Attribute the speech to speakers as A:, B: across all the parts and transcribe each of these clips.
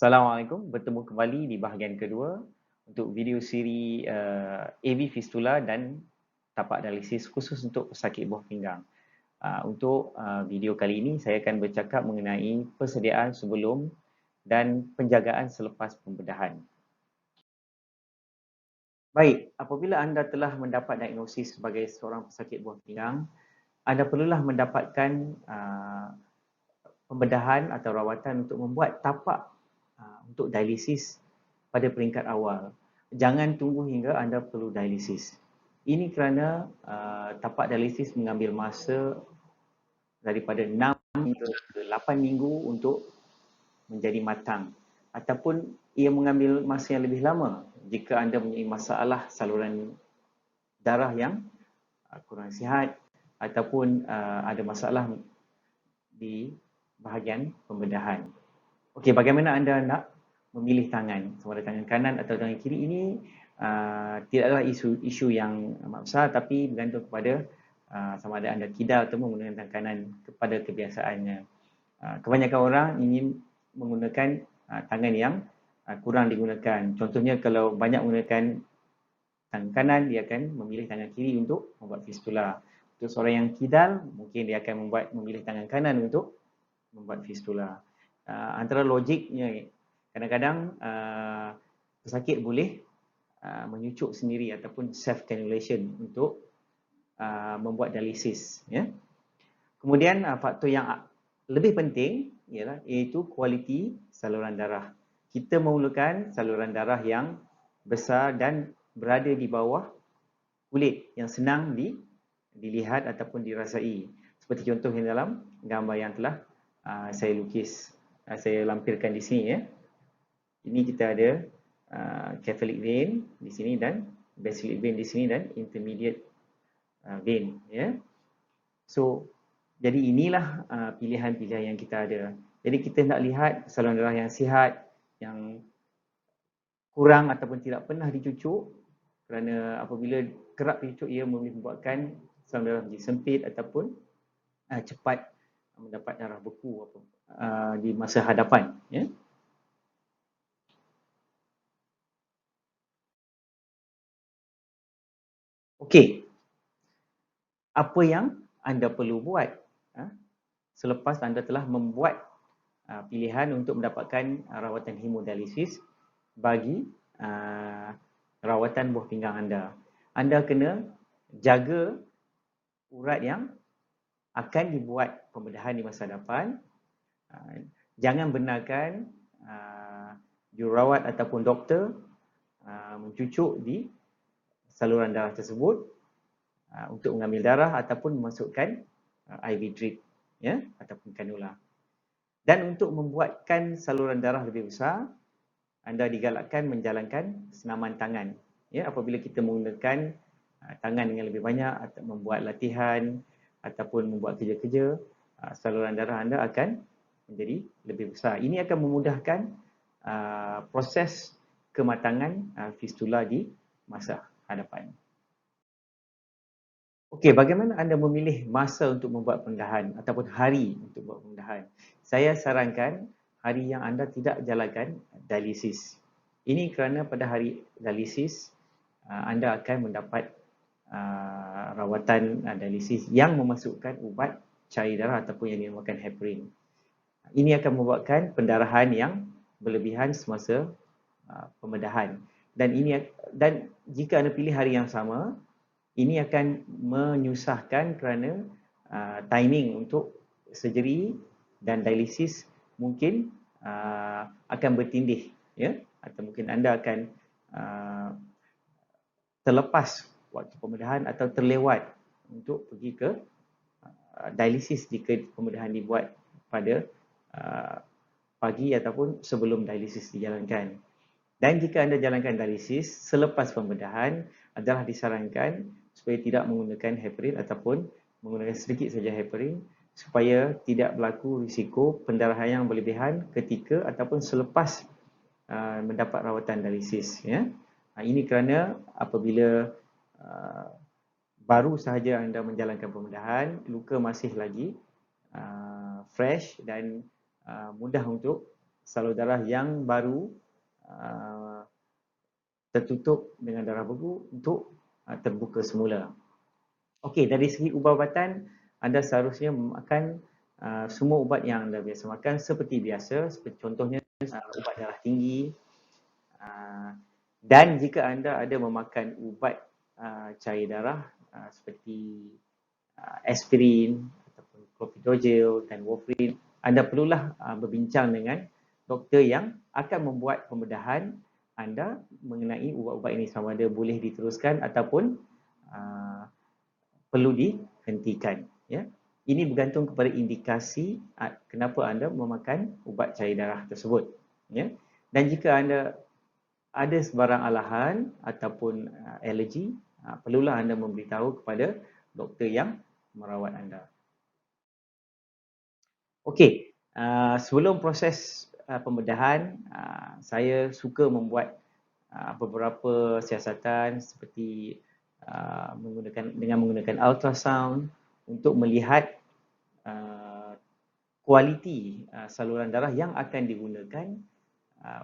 A: Assalamualaikum, bertemu kembali di bahagian kedua untuk video siri AV fistula dan tapak dialisis khusus untuk pesakit buah pinggang. Untuk video kali ini saya akan bercakap mengenai persediaan sebelum dan penjagaan selepas pembedahan. Baik, apabila anda telah mendapat diagnosis sebagai seorang pesakit buah pinggang, anda perlulah mendapatkan pembedahan atau rawatan untuk membuat tapak untuk dialisis pada peringkat awal. Jangan tunggu hingga anda perlu dialisis. Ini kerana tapak dialisis mengambil masa daripada 6 hingga ke 8 minggu untuk menjadi matang. Ataupun ia mengambil masa yang lebih lama jika anda mempunyai masalah saluran darah yang kurang sihat ataupun ada masalah di bahagian pembedahan. Okey, bagaimana anda nak memilih tangan, sama ada tangan kanan atau tangan kiri, ini tidaklah isu yang amat besar, tapi bergantung kepada sama ada anda kidal atau menggunakan tangan kanan kepada kebiasaannya. Kebanyakan orang ingin menggunakan tangan yang kurang digunakan. Contohnya kalau banyak menggunakan tangan kanan, dia akan memilih tangan kiri untuk membuat fistula. Untuk seorang yang kidal, mungkin dia akan memilih tangan kanan untuk membuat fistula. Antara logiknya, kadang-kadang pesakit boleh menyucuk sendiri ataupun self cannulation untuk membuat dialisis, ya. Kemudian faktor yang lebih penting ialah iaitu kualiti saluran darah. Kita memerlukan saluran darah yang besar dan berada di bawah kulit yang senang dilihat ataupun dirasai. Seperti contoh yang dalam gambar yang telah saya lukis, saya lampirkan di sini, ya. Ini kita ada cephalic vein di sini dan basilic vein di sini dan intermediate vein, ya. So jadi inilah pilihan-pilihan yang kita ada. Jadi kita nak lihat saluran darah yang sihat, yang kurang ataupun tidak pernah dicucuk, kerana apabila kerap dicucuk ia membuatkan saluran darah menjadi sempit ataupun cepat mendapat darah beku di masa hadapan, ya. Okey, apa yang anda perlu buat selepas anda telah membuat pilihan untuk mendapatkan rawatan hemodialisis bagi rawatan buah pinggang anda. Anda kena jaga urat yang akan dibuat pembedahan di masa hadapan. Jangan benarkan jururawat ataupun doktor mencucuk di saluran darah tersebut untuk mengambil darah ataupun memasukkan IV drip, ya, ataupun kanula. Dan untuk membuatkan saluran darah lebih besar, anda digalakkan menjalankan senaman tangan, ya. Apabila kita menggunakan tangan dengan lebih banyak atau membuat latihan ataupun membuat kerja-kerja, saluran darah anda akan menjadi lebih besar. Ini akan memudahkan proses kematangan fistula di masa hadapan. Okey, bagaimana anda memilih masa untuk membuat pembedahan ataupun hari untuk buat pembedahan? Saya sarankan hari yang anda tidak jalankan dialisis. Ini kerana pada hari dialisis anda akan mendapat rawatan dialisis yang memasukkan ubat cair darah ataupun yang dinamakan heparin. Ini akan membuatkan pendarahan yang berlebihan semasa pembedahan. Dan jika anda pilih hari yang sama, ini akan menyusahkan kerana timing untuk surgery dan dialisis mungkin akan bertindih, ya, atau mungkin anda akan terlepas waktu pembedahan atau terlewat untuk pergi ke dialisis jika pembedahan dibuat pada pagi ataupun sebelum dialisis dijalankan. Dan jika anda jalankan dialisis selepas pembedahan, adalah disarankan supaya tidak menggunakan heparin ataupun menggunakan sedikit saja heparin supaya tidak berlaku risiko pendarahan yang berlebihan ketika ataupun selepas mendapat rawatan dialisis, ya. Ini kerana apabila baru sahaja anda menjalankan pembedahan, luka masih lagi fresh dan mudah untuk salur darah yang baru tertutup dengan darah beku untuk terbuka semula. Okey, dari segi ubat-ubatan, anda seharusnya memakan semua ubat yang anda biasa makan seperti biasa, seperti contohnya ubat darah tinggi. Dan jika anda ada memakan ubat cair darah seperti aspirin ataupun clopidogrel dan warfarin, anda perlulah berbincang dengan doktor yang akan membuat pembedahan anda mengenai ubat-ubat ini sama ada boleh diteruskan ataupun perlu dihentikan. Ya. Ini bergantung kepada indikasi kenapa anda memakan ubat cair darah tersebut. Ya. Dan jika anda ada sebarang alahan ataupun alergi, perlulah anda memberitahu kepada doktor yang merawat anda. Okey, sebelum proses pembedahan, saya suka membuat beberapa siasatan seperti menggunakan ultrasound untuk melihat kualiti saluran darah yang akan digunakan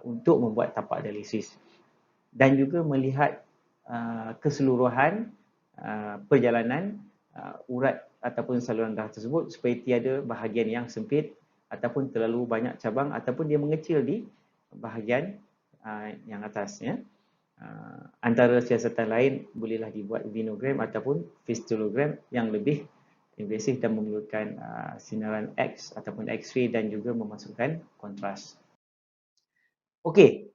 A: untuk membuat tapak dialisis, dan juga melihat keseluruhan perjalanan urat ataupun saluran darah tersebut supaya tiada bahagian yang sempit ataupun terlalu banyak cabang ataupun dia mengecil di bahagian yang atas. Ya. Antara siasatan lain bolehlah dibuat venogram ataupun fistulogram yang lebih invasif dan memerlukan sinaran X ataupun X-ray dan juga memasukkan kontras. Okey,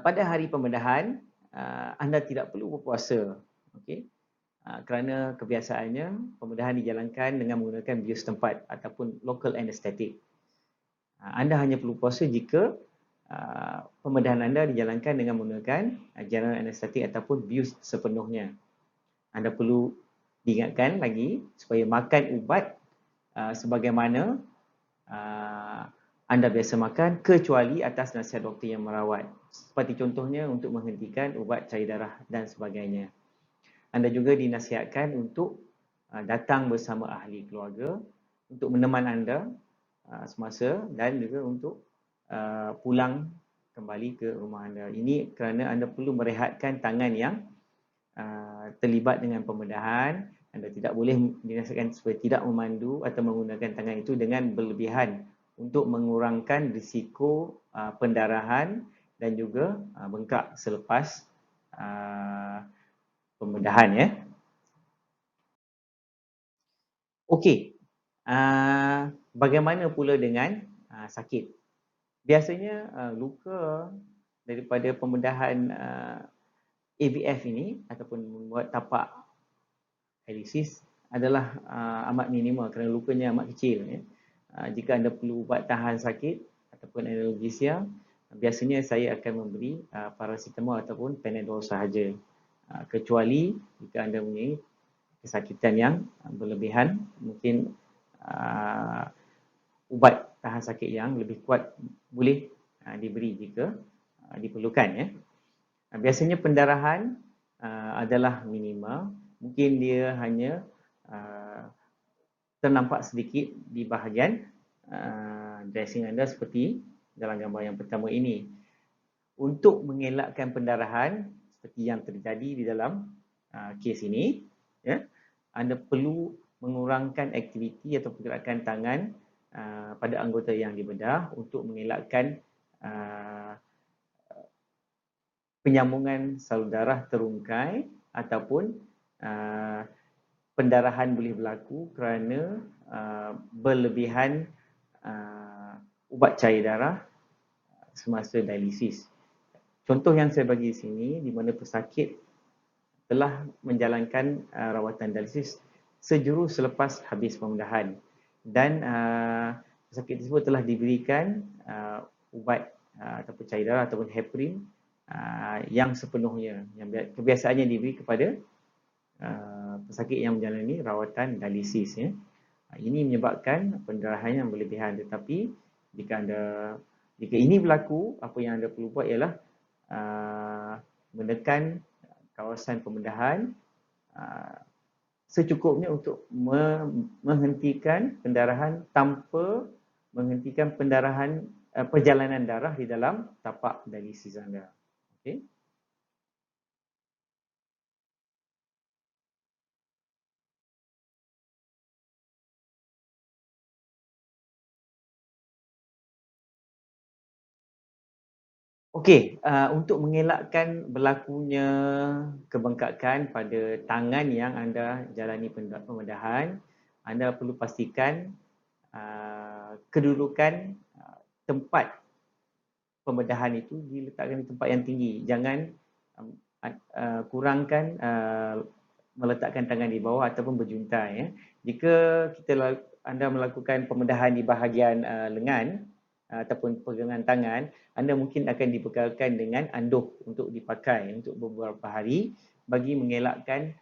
A: pada hari pembedahan anda tidak perlu berpuasa, okey, kerana kebiasaannya pembedahan dijalankan dengan menggunakan bius tempat ataupun local anesthetic. Anda hanya perlu puasa jika pembedahan anda dijalankan dengan menggunakan general anesthetic ataupun bius sepenuhnya. Anda perlu diingatkan lagi supaya makan ubat sebagaimana anda biasa makan kecuali atas nasihat doktor yang merawat. Seperti contohnya untuk menghentikan ubat cair darah dan sebagainya. Anda juga dinasihatkan untuk datang bersama ahli keluarga untuk meneman anda semasa dan juga untuk pulang kembali ke rumah anda. Ini kerana anda perlu merehatkan tangan yang terlibat dengan pembedahan. Anda tidak boleh dinasihatkan supaya tidak memandu atau menggunakan tangan itu dengan berlebihan untuk mengurangkan risiko pendarahan dan juga bengkak selepas pembedahan. Ya. Okey, bagaimana pula dengan sakit? Biasanya luka daripada pembedahan AVF ini ataupun membuat tapak dialisis adalah amat minimal kerana lukanya amat kecil. Ya. Jika anda perlu ubat tahan sakit ataupun analgesia, biasanya saya akan memberi paracetamol ataupun Panadol sahaja. Kecuali jika anda mempunyai kesakitan yang berlebihan, mungkin ubat tahan sakit yang lebih kuat boleh diberi jika diperlukan. Ya. Biasanya pendarahan adalah minimal, mungkin dia hanya ternampak sedikit di bahagian dressing anda seperti dalam gambar yang pertama ini. Untuk mengelakkan pendarahan seperti yang terjadi di dalam kes ini, ya, anda perlu mengurangkan aktiviti atau pergerakan tangan pada anggota yang dibedah untuk mengelakkan penyambungan salur darah terungkai ataupun pendarahan boleh berlaku kerana berlebihan ubat cair darah semasa dialisis. Contoh yang saya bagi di sini di mana pesakit telah menjalankan rawatan dialisis sejurus selepas habis pembedahan dan pesakit tersebut telah diberikan ubat ataupun cair darah ataupun heparin yang sepenuhnya, yang kebiasaannya diberi kepada pesakit yang menjalani rawatan dialisis. Ya. Ini menyebabkan pendarahan yang berlebihan, tetapi jika ini berlaku, apa yang anda perlu buat ialah menekan kawasan pembedahan secukupnya untuk menghentikan pendarahan tanpa menghentikan pendarahan perjalanan darah di dalam tapak dialisis anda. Okey. Okey, untuk mengelakkan berlakunya kebengkakan pada tangan yang anda jalani pembedahan, anda perlu pastikan kedudukan tempat pembedahan itu diletakkan di tempat yang tinggi. Jangan kurangkan meletakkan tangan di bawah ataupun berjuntai. Ya. Jika anda melakukan pembedahan di bahagian lengan ataupun pegangan tangan, anda mungkin akan dibekalkan dengan anduh untuk dipakai untuk beberapa hari bagi mengelakkan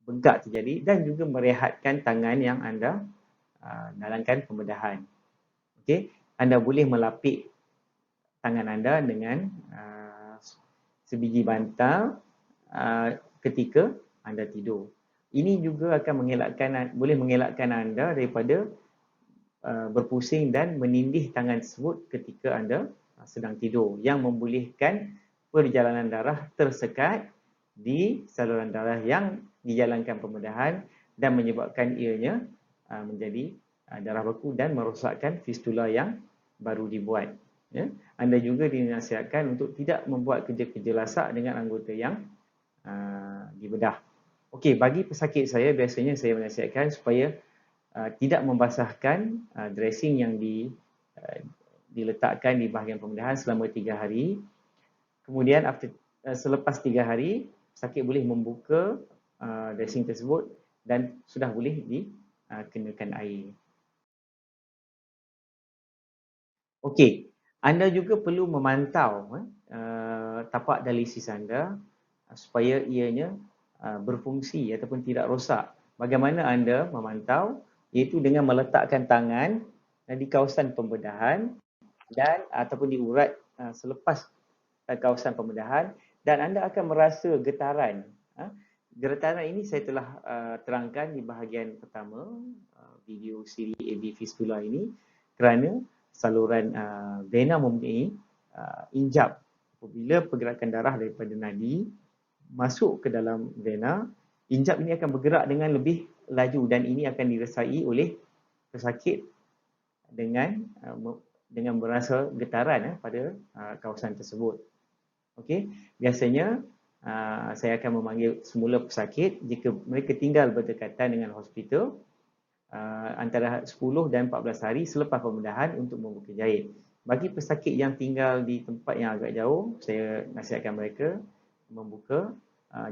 A: bengkak terjadi dan juga merehatkan tangan yang anda dalamkan pembedahan. Okey, anda boleh melapik tangan anda dengan sebiji bantal ketika anda tidur. Ini juga akan boleh mengelakkan anda daripada berpusing dan menindih tangan tersebut ketika anda sedang tidur, yang membolehkan perjalanan darah tersekat di saluran darah yang dijalankan pembedahan dan menyebabkan ianya menjadi darah beku dan merosakkan fistula yang baru dibuat. Ya. Anda juga dinasihatkan untuk tidak membuat kerja-kerja lasak dengan anggota yang dibedah. Okey, bagi pesakit saya biasanya saya menasihatkan supaya tidak membasahkan dressing yang diletakkan di bahagian pembedahan selama 3 hari. Kemudian selepas 3 hari, pesakit boleh membuka dressing tersebut dan sudah boleh dikenakan air. Okey, anda juga perlu memantau tapak dialisis anda supaya ianya berfungsi ataupun tidak rosak. Bagaimana anda memantau? Iaitu dengan meletakkan tangan di kawasan pembedahan dan ataupun di urat selepas kawasan pembedahan dan anda akan merasa getaran. Getaran ini saya telah terangkan di bahagian pertama video siri AV fistula ini kerana saluran vena mempunyai injap. Apabila pergerakan darah daripada nadi masuk ke dalam vena, injap ini akan bergerak dengan lebih laju dan ini akan dirasai oleh pesakit dengan berasa getaran pada kawasan tersebut. Okey, biasanya saya akan memanggil semula pesakit jika mereka tinggal berdekatan dengan hospital antara 10 dan 14 hari selepas pembedahan untuk membuka jahit. Bagi pesakit yang tinggal di tempat yang agak jauh, saya nasihatkan mereka membuka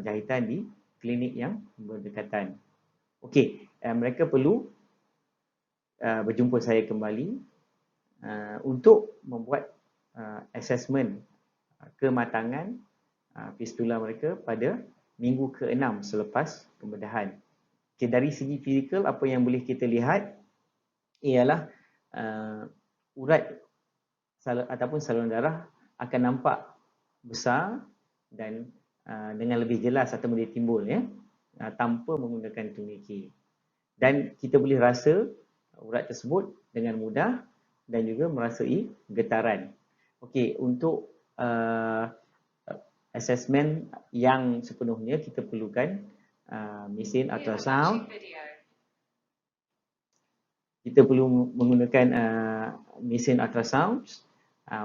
A: jahitan di klinik yang berdekatan. Okey, mereka perlu berjumpa saya kembali untuk membuat assessment kematangan fistula mereka pada minggu ke-6 selepas pembedahan. Okay, dari segi fizikal, apa yang boleh kita lihat ialah urat ataupun saluran darah akan nampak besar dan dengan lebih jelas atau boleh timbul ya, tanpa menggunakan tuniki. Dan kita boleh rasa urat tersebut dengan mudah dan juga merasai getaran. Okey, untuk assessment yang sepenuhnya kita perlukan mesin ultrasound. Kita perlu menggunakan mesin ultrasound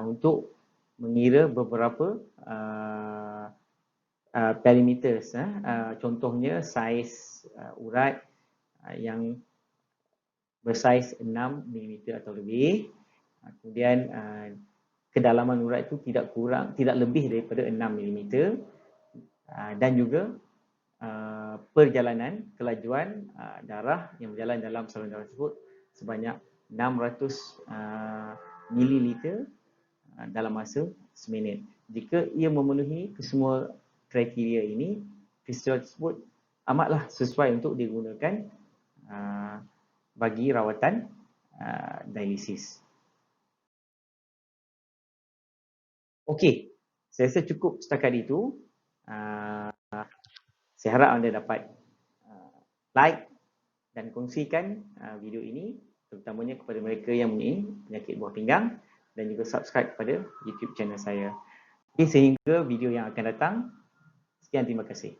A: untuk mengira beberapa parameters. Contohnya saiz urat yang bersaiz 6 mm atau lebih. Kemudian kedalaman urat itu tidak lebih daripada 6 mm dan juga perjalanan kelajuan darah yang berjalan dalam saluran darah tersebut sebanyak 600 mililiter dalam masa seminit. Jika ia memenuhi kesemua kriteria ini, fistula tersebut amatlah sesuai untuk digunakan bagi rawatan dialisis. Okey, saya rasa cukup setakat itu. Saya harap anda dapat like dan kongsikan video ini terutamanya kepada mereka yang mempunyai penyakit buah pinggang, dan juga subscribe kepada YouTube channel saya. Okay, sehingga video yang akan datang. Sekian, terima kasih.